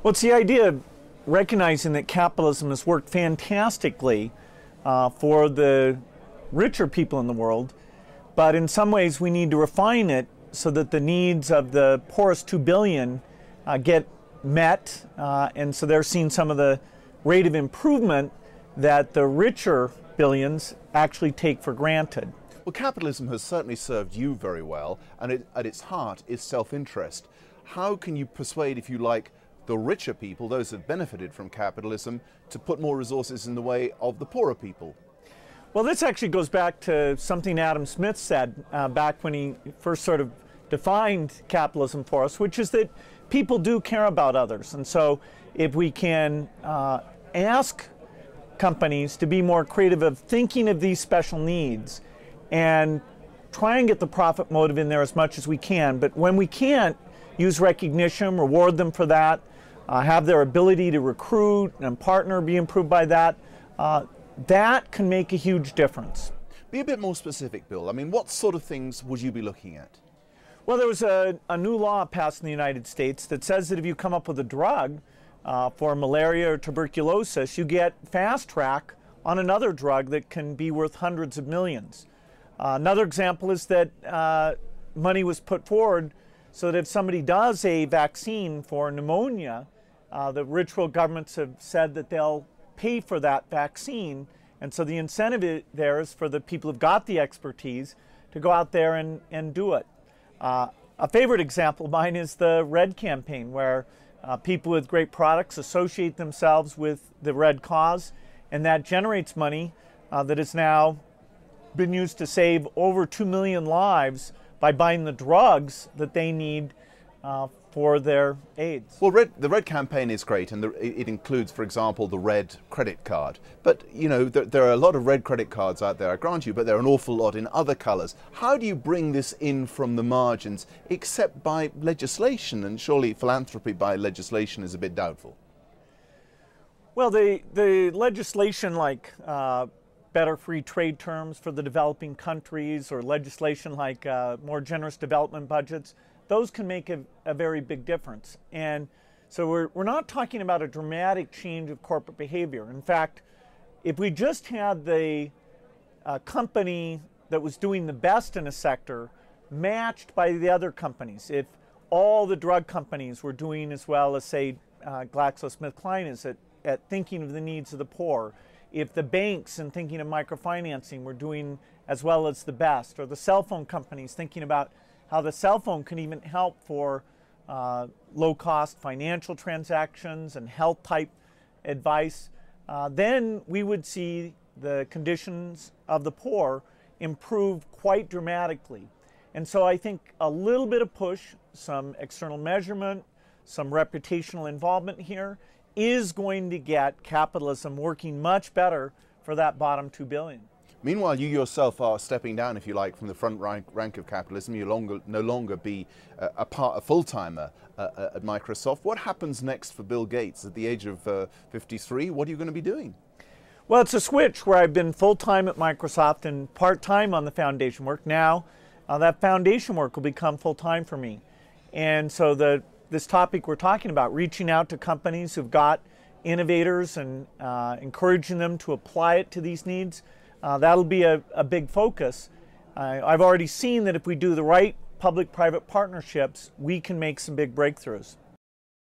Well, it's the idea of recognizing that capitalism has worked fantastically for the richer people in the world, but in some ways we need to refine it so that the needs of the poorest 2 billion get met, and so they're seeing some of the rate of improvement that the richer billions actually take for granted. Well, capitalism has certainly served you very well, and at its heart is self-interest. How can you persuade, if you like, the richer people, those that benefited from capitalism, to put more resources in the way of the poorer people? Well, this actually goes back to something Adam Smith said back when he first sort of defined capitalism for us, which is that people do care about others. And so if we can ask companies to be more creative of thinking of these special needs and try and get the profit motive in there as much as we can, but when we can't, use recognition, reward them for that, have their ability to recruit and partner be improved by that, that can make a huge difference. Be a bit more specific, Bill. I mean, what sort of things would you be looking at? Well, there was a new law passed in the United States that says that if you come up with a drug for malaria or tuberculosis, you get fast track on another drug that can be worth hundreds of millions. Another example is that money was put forward so that if somebody does a vaccine for pneumonia, the rich world governments have said that they'll pay for that vaccine. And so the incentive there is for the people who've got the expertise to go out there and do it. A favorite example of mine is the Red Campaign, where people with great products associate themselves with the Red cause, and that generates money that has now been used to save over 2 million lives by buying the drugs that they need for their AIDS. Well, the Red Campaign is great, and it includes, for example, the Red credit card. But, you know, there are a lot of Red credit cards out there, I grant you, but there are an awful lot in other colours. How do you bring this in from the margins, except by legislation? And surely philanthropy by legislation is a bit doubtful. Well, the legislation like better free trade terms for the developing countries, or legislation like more generous development budgets, those can make a very big difference. And so we're not talking about a dramatic change of corporate behavior. In fact, if we just had the company that was doing the best in a sector matched by the other companies, if all the drug companies were doing as well as, say, GlaxoSmithKline is at thinking of the needs of the poor, if the banks in thinking of microfinancing were doing as well as the best, or the cell phone companies thinking about how the cell phone can even help for low-cost financial transactions and health-type advice, then we would see the conditions of the poor improve quite dramatically. And so I think a little bit of push, some external measurement, some reputational involvement here is going to get capitalism working much better for that bottom 2 billion. Meanwhile, you yourself are stepping down, if you like, from the front rank of capitalism. You no longer be a full-timer at Microsoft. What happens next for Bill Gates at the age of 53? What are you going to be doing? Well, it's a switch where I've been full-time at Microsoft and part-time on the foundation work. Now, that foundation work will become full-time for me. And so this topic we're talking about, reaching out to companies who've got innovators and encouraging them to apply it to these needs, that'll be a big focus. I've already seen that if we do the right public-private partnerships, we can make some big breakthroughs.